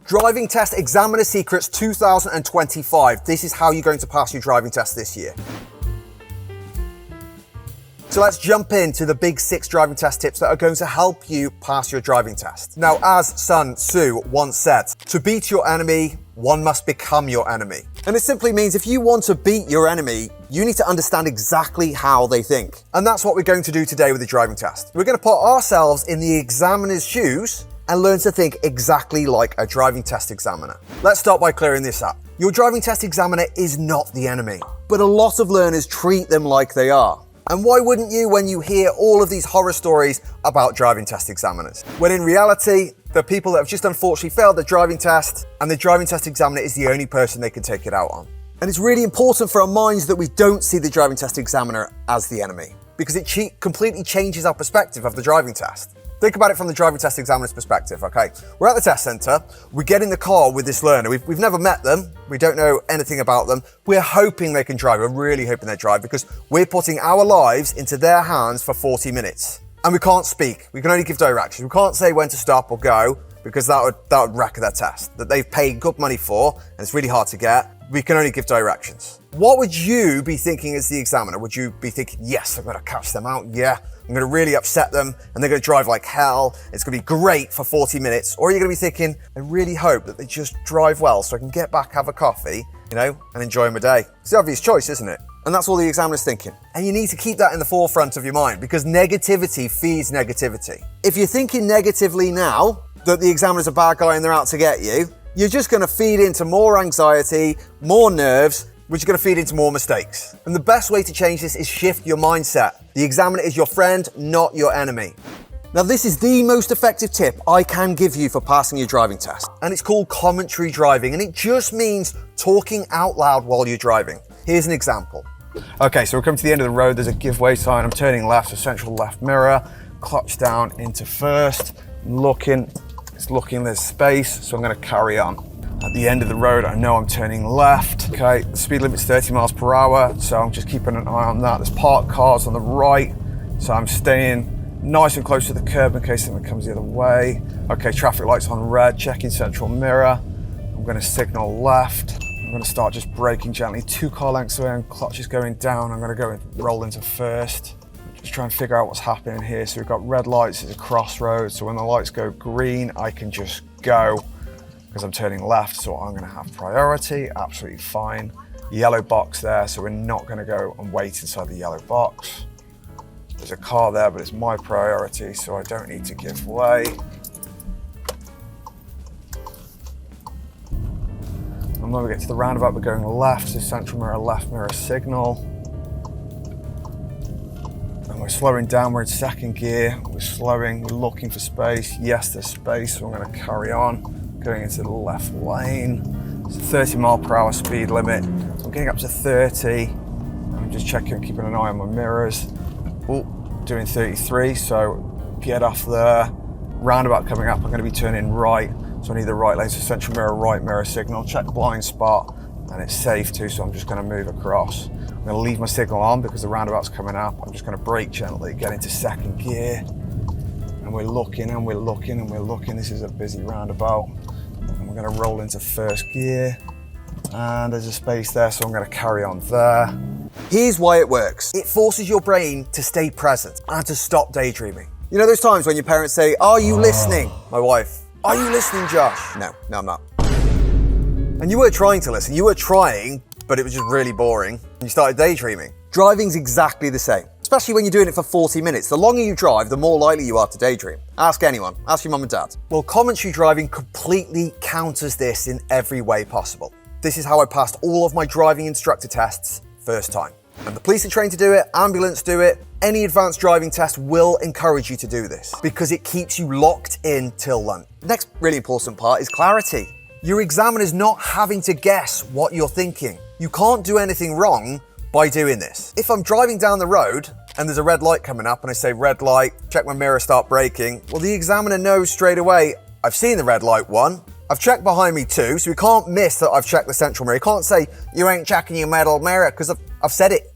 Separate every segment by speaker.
Speaker 1: Driving Test Examiner Secrets 2025. This is how you're going to pass your driving test this year. So let's jump into the big 6 driving test tips that are going to help you pass your driving test. Now, as Sun Tzu once said, to beat your enemy, one must become your enemy. And it simply means if you want to beat your enemy, you need to understand exactly how they think. And that's what we're going to do today with the driving test. We're going to put ourselves in the examiner's shoes and learn to think exactly like a driving test examiner. Let's start by clearing this up. Your driving test examiner is not the enemy, but a lot of learners treat them like they are. And why wouldn't you when you hear all of these horror stories about driving test examiners? When in reality, they're people that have just unfortunately failed their driving test, and the driving test examiner is the only person they can take it out on. And it's really important for our minds that we don't see the driving test examiner as the enemy, because it completely changes our perspective of the driving test. Think about it from the driving test examiner's perspective, okay? We're at the test center, we get in the car with this learner, we've never met them, we don't know anything about them, we're hoping they can drive, we're really hoping they drive because we're putting our lives into their hands for 40 minutes. And we can't speak, we can only give directions, we can't say when to stop or go because that would wreck their test, that they've paid good money for and it's really hard to get. We can only give directions. What would you be thinking as the examiner? Would you be thinking, yes, I'm gonna catch them out, yeah, I'm gonna really upset them and they're gonna drive like hell, it's gonna be great for 40 minutes, or are you gonna be thinking, I really hope that they just drive well so I can get back, have a coffee, and enjoy my day. It's the obvious choice, isn't it? And that's all the examiner's thinking. And you need to keep that in the forefront of your mind because negativity feeds negativity. If you're thinking negatively now, that the examiner's a bad guy and they're out to get you, you're just gonna feed into more anxiety, more nerves, which is gonna feed into more mistakes. And the best way to change this is shift your mindset. The examiner is your friend, not your enemy. Now this is the most effective tip I can give you for passing your driving test. And it's called commentary driving, and it just means talking out loud while you're driving. Here's an example. Okay, so we're coming to the end of the road, there's a giveaway sign, I'm turning left, so central left mirror, clutch down into first, it's looking, there's space, so I'm gonna carry on. At the end of the road, I know I'm turning left. Okay, the speed limit's 30 miles per hour, so I'm just keeping an eye on that. There's parked cars on the right, so I'm staying nice and close to the curb in case something comes the other way. Okay, traffic lights on red, checking central mirror. I'm gonna signal left. I'm gonna start just braking gently, 2 car lengths away and clutch is going down. I'm gonna go and roll into first. Just try and figure out what's happening here. So we've got red lights, it's a crossroad. So when the lights go green, I can just go because I'm turning left. So I'm gonna have priority, absolutely fine. Yellow box there, so we're not gonna go and wait inside the yellow box. There's a car there, but it's my priority, so I don't need to give way. And when we get to the roundabout, we're going left, so central mirror, left mirror signal. And we're slowing down, we're in second gear, we're slowing, we're looking for space. Yes, there's space, so I'm gonna carry on, going into the left lane. It's a 30 mile per hour speed limit. I'm getting up to 30. I'm just checking, keeping an eye on my mirrors. Oh, doing 33, so get off there. Roundabout coming up, I'm gonna be turning right. So I need the right lane, so central mirror, right mirror signal, check blind spot, and it's safe too, so I'm just gonna move across. I'm gonna leave my signal on because the roundabout's coming up. I'm just gonna brake gently, get into second gear, and we're looking and we're looking and we're looking. This is a busy roundabout. And we're gonna roll into first gear, and there's a space there, so I'm gonna carry on there. Here's why it works. It forces your brain to stay present and to stop daydreaming. You know those times when your parents say, "Are you listening?" My wife, "Are you listening, Josh?" No, I'm not. And you were trying to listen, you were trying, but it was just really boring. And you started daydreaming. Driving's exactly the same, especially when you're doing it for 40 minutes. The longer you drive, the more likely you are to daydream. Ask anyone, ask your mum and dad. Well, commentary driving completely counters this in every way possible. This is how I passed all of my driving instructor tests first time. And the police are trained to do it, ambulance do it. Any advanced driving test will encourage you to do this because it keeps you locked in till lunch. The next really important part is clarity. Your examiner's not having to guess what you're thinking. You can't do anything wrong by doing this. If I'm driving down the road and there's a red light coming up and I say red light, check my mirror, start braking, well, the examiner knows straight away, I've seen the red light 1, I've checked behind me 2, so we can't miss that I've checked the central mirror. You can't say, you ain't checking your metal mirror, because I've said it.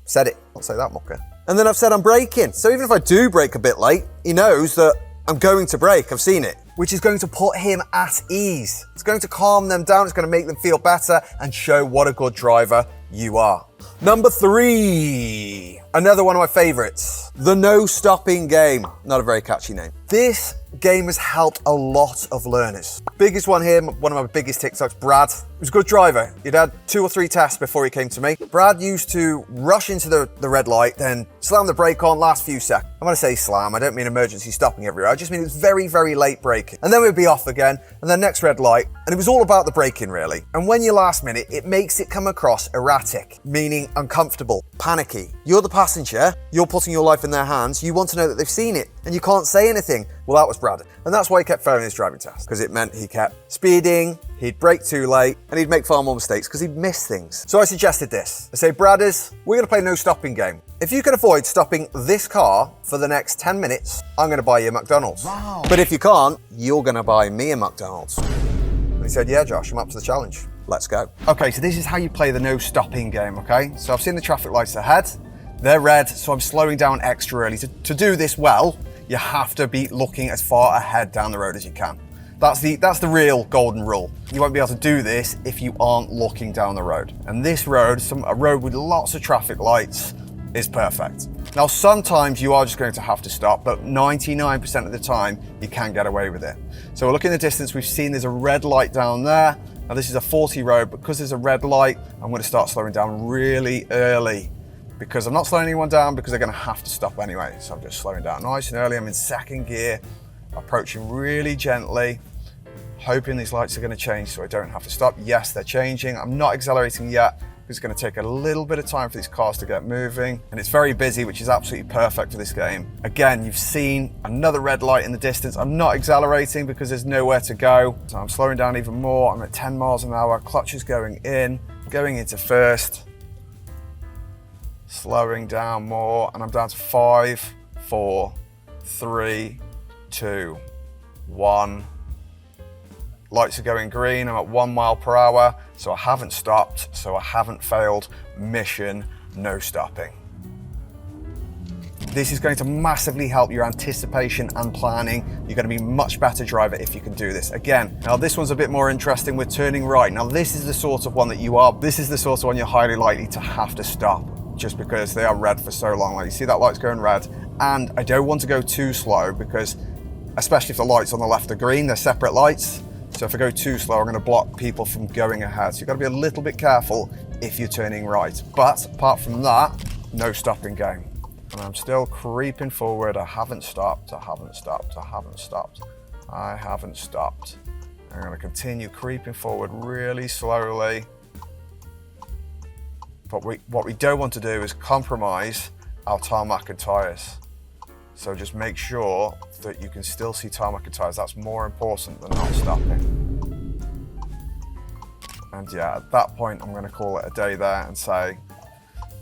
Speaker 1: I'll say that, mucker. And then I've said I'm braking. So even if I do brake a bit late, he knows that I'm going to brake, I've seen it. which is going to put him at ease. It's going to calm them down, it's going to make them feel better and show what a good driver you are. Number 3, another one of my favorites, the no stopping game. Not a very catchy name. This game has helped a lot of learners. Biggest one here, one of my biggest TikToks, Brad. He was a good driver. He'd had 2 or 3 tests before he came to me. Brad used to rush into the red light, then slam the brake on last few seconds. I'm gonna say slam, I don't mean emergency stopping everywhere. I just mean it was very, very late braking. And then we'd be off again, and then next red light, and it was all about the braking really. And when you last minute, it makes it come across erratic, meaning uncomfortable, panicky. You're the passenger, you're putting your life in their hands, you want to know that they've seen it, and you can't say anything. Well, that was Brad. And that's why he kept failing his driving test, because it meant he kept speeding, he'd brake too late, and he'd make far more mistakes because he'd miss things. So I suggested this. I say, Bradders, we're gonna play no stopping game. If you can avoid stopping this car for the next 10 minutes, I'm gonna buy you a McDonald's. Wow. But if you can't, you're gonna buy me a McDonald's. And he said, yeah, Josh, I'm up to the challenge. Let's go. Okay, so this is how you play the no stopping game, okay? So I've seen the traffic lights ahead. They're red, so I'm slowing down extra early. To do this well, you have to be looking as far ahead down the road as you can. That's the real golden rule. You won't be able to do this if you aren't looking down the road. And this road, a road with lots of traffic lights, is perfect. Now, sometimes you are just going to have to stop, but 99% of the time, you can get away with it. So we're looking in the distance, we've seen there's a red light down there. Now this is a 40 road, because there's a red light, I'm gonna start slowing down really early, because I'm not slowing anyone down because they're gonna have to stop anyway. So I'm just slowing down nice and early. I'm in second gear, approaching really gently, hoping these lights are gonna change so I don't have to stop. Yes, they're changing. I'm not accelerating yet because it's gonna take a little bit of time for these cars to get moving. And it's very busy, which is absolutely perfect for this game. Again, you've seen another red light in the distance. I'm not accelerating because there's nowhere to go. So I'm slowing down even more. I'm at 10 miles an hour, clutch is going into first. Slowing down more, and I'm down to 5, 4, 3, 2, 1. Lights are going green, I'm at 1 mile per hour, so I haven't stopped, so I haven't failed mission no stopping. This is going to massively help your anticipation and planning. You're going to be a much better driver if you can do this. Again, now this one's a bit more interesting. We're turning right. Now this is the sort of one you're highly likely to have to stop, just because they are red for so long. Like you see that light's going red, and I don't want to go too slow because, especially if the lights on the left are green, they're separate lights. So if I go too slow, I'm going to block people from going ahead. So you've got to be a little bit careful if you're turning right. But apart from that, no stopping game. And I'm still creeping forward. I haven't stopped, I haven't stopped, I haven't stopped, I haven't stopped. I'm going to continue creeping forward really slowly. But what we don't want to do is compromise our tarmac and tires. So just make sure that you can still see tarmac and tires. That's more important than not stopping. And yeah, at that point, I'm going to call it a day there and say,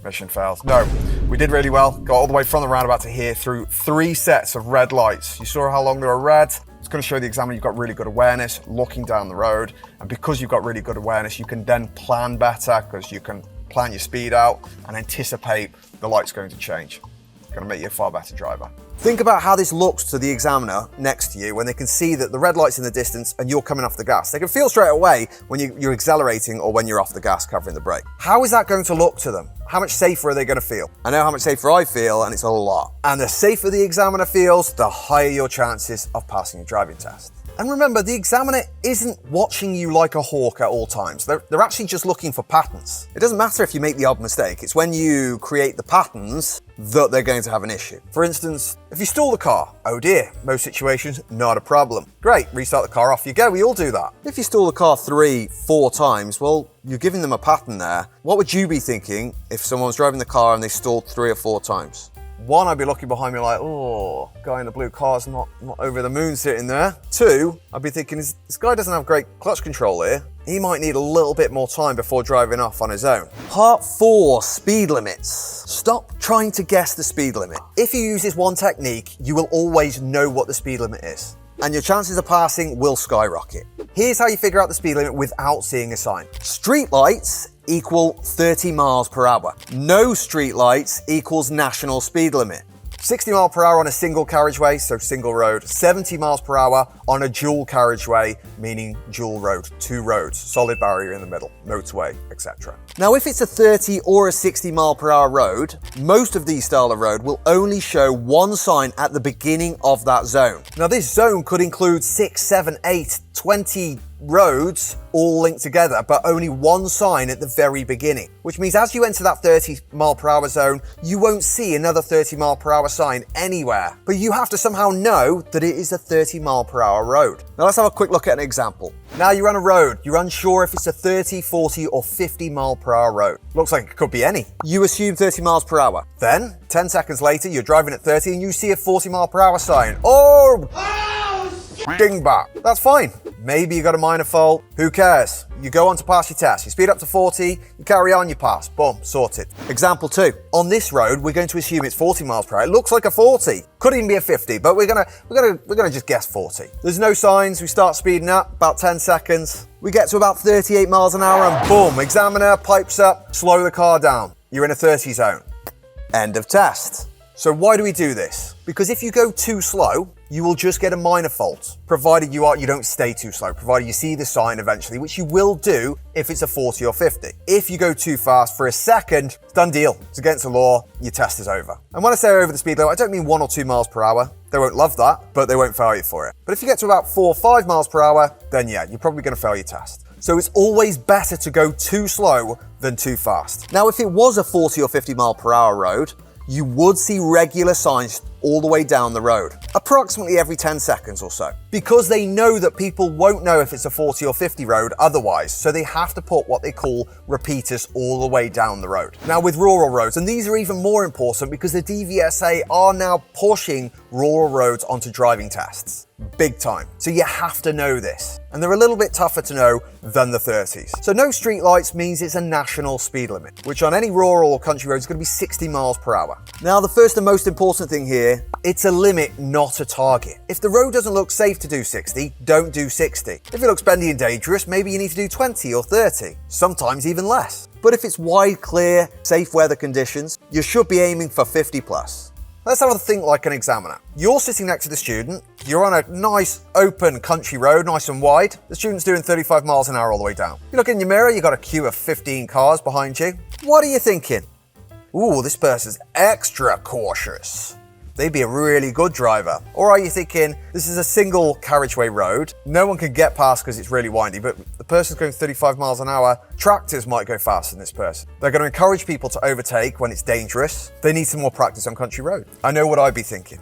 Speaker 1: mission failed. No, we did really well. Got all the way from the roundabout to here through 3 sets of red lights. You saw how long they were red. It's going to show the examiner you've got really good awareness looking down the road. And because you've got really good awareness, you can then plan better, because you can plan your speed out and anticipate the light's going to change. It's going to make you a far better driver. Think about how this looks to the examiner next to you when they can see that the red light's in the distance and you're coming off the gas. They can feel straight away when you're accelerating or when you're off the gas covering the brake. How is that going to look to them? How much safer are they going to feel? I know how much safer I feel, and it's a lot. And the safer the examiner feels, the higher your chances of passing your driving test. And remember, the examiner isn't watching you like a hawk at all times. They're actually just looking for patterns. It doesn't matter if you make the odd mistake. It's when you create the patterns that they're going to have an issue. For instance, if you stall the car, oh dear, most situations, not a problem. Great, restart the car, off you go, we all do that. If you stall the car 3, 4 times, well, you're giving them a pattern there. What would you be thinking if someone was driving the car and they stalled 3 or 4 times? 1, I'd be looking behind me like, oh, guy in the blue car's not over the moon sitting there. 2, I'd be thinking, this guy doesn't have great clutch control here. He might need a little bit more time before driving off on his own. Part 4, speed limits. Stop trying to guess the speed limit. If you use this one technique, you will always know what the speed limit is, and your chances of passing will skyrocket. Here's how you figure out the speed limit without seeing a sign. Street lights equal 30 miles per hour. No street lights equals national speed limit. 60 miles per hour on a single carriageway, so single road, 70 miles per hour on a dual carriageway, meaning dual road, 2 roads, solid barrier in the middle, motorway, etc. Now, if it's a 30 or a 60 mile per hour road, most of these style of road will only show one sign at the beginning of that zone. Now, this zone could include 6, 7, 8, 20 roads all linked together, but only one sign at the very beginning, which means as you enter that 30 mile per hour zone, you won't see another 30 mile per hour sign anywhere, but you have to somehow know that it is a 30 mile per hour road. Now let's have a quick look at an example. Now you're on a road, you're unsure if it's a 30, 40 or 50 mile per hour road. Looks like it could be any. You assume 30 miles per hour. Then 10 seconds later, you're driving at 30 and you see a 40 mile per hour sign. Oh! Dingbat. That's fine. Maybe you got a minor fault. Who cares? You go on to pass your test. You speed up to 40, you carry on, you pass. Boom, sorted. Example 2. On this road, we're going to assume it's 40 miles per hour. It looks like a 40. Could even be a 50, but we're gonna just guess 40. There's no signs. We start speeding up, about 10 seconds. We get to about 38 miles an hour and boom, examiner pipes up, slow the car down. You're in a 30 zone. End of test. So why do we do this? Because if you go too slow, you will just get a minor fault, provided you don't stay too slow, provided you see the sign eventually, which you will do if it's a 40 or 50. If you go too fast for a second, it's done deal. It's against the law, your test is over. And when I say over the speed limit, I don't mean 1 or 2 miles per hour. They won't love that, but they won't fail you for it. But if you get to about 4 or 5 miles per hour, then yeah, you're probably gonna fail your test. So it's always better to go too slow than too fast. Now, if it was a 40 or 50 mile per hour road, you would see regular signs all the way down the road, approximately every 10 seconds or so, because they know that people won't know if it's a 40 or 50 road otherwise, so they have to put what they call repeaters all the way down the road. Now with rural roads, and these are even more important because the DVSA are now pushing rural roads onto driving tests. Big time. So you have to know this. And they're a little bit tougher to know than the 30s. So no street lights means it's a national speed limit, which on any rural or country road is going to be 60 miles per hour. Now the first and most important thing here, it's a limit, not a target. If the road doesn't look safe to do 60, don't do 60. If it looks bendy and dangerous, maybe you need to do 20 or 30, sometimes even less. But if it's wide, clear, safe weather conditions, you should be aiming for 50 plus. Let's have a think like an examiner. You're sitting next to the student, you're on a nice open country road, nice and wide. The student's doing 35 miles an hour all the way down. You look in your mirror, you've got a queue of 15 cars behind you. What are you thinking? Ooh, this person's extra cautious. They'd be a really good driver. Or are you thinking, this is a single carriageway road, no one can get past because it's really windy, but the person's going 35 miles an hour, tractors might go faster than this person. They're going to encourage people to overtake when it's dangerous. They need some more practice on country road. I know what I'd be thinking.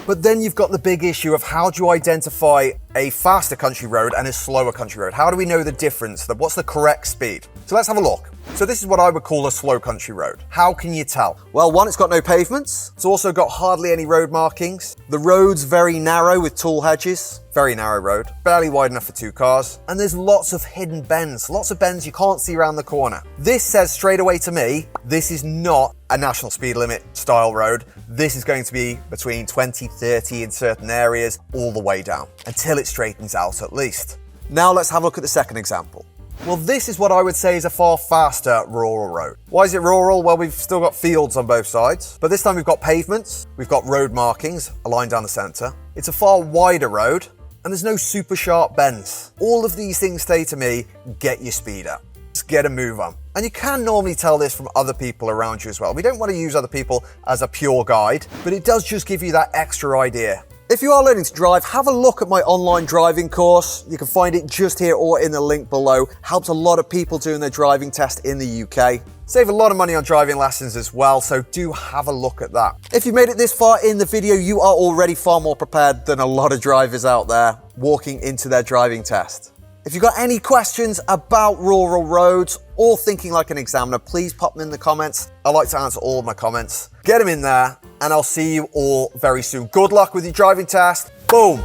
Speaker 1: But then you've got the big issue of how do you identify a faster country road and a slower country road? How do we know the difference? What's the correct speed? So let's have a look. So this is what I would call a slow country road. How can you tell? Well, one, it's got no pavements. It's also got hardly any road markings. The road's very narrow with tall hedges. Very narrow road, barely wide enough for 2 cars. And there's lots of hidden bends, lots of bends you can't see around the corner. This says straight away to me, this is not a national speed limit style road. This is going to be between 20, 30 in certain areas, all the way down, until it straightens out at least. Now let's have a look at the second example. Well, this is what I would say is a far faster rural road. Why is it rural? Well, we've still got fields on both sides, but this time we've got pavements, we've got road markings, a line down the center. It's a far wider road, and there's no super sharp bends. All of these things say to me, get your speed up. Just get a move on. And you can normally tell this from other people around you as well. We don't want to use other people as a pure guide, but it does just give you that extra idea. If you are learning to drive, have a look at my online driving course. You can find it just here or in the link below. Helps a lot of people doing their driving test in the UK. Save a lot of money on driving lessons as well, so do have a look at that. If you made it this far in the video, you are already far more prepared than a lot of drivers out there walking into their driving test. If you've got any questions about rural roads or thinking like an examiner, please pop them in the comments. I like to answer all of my comments. Get them in there, and I'll see you all very soon. Good luck with your driving test. Boom.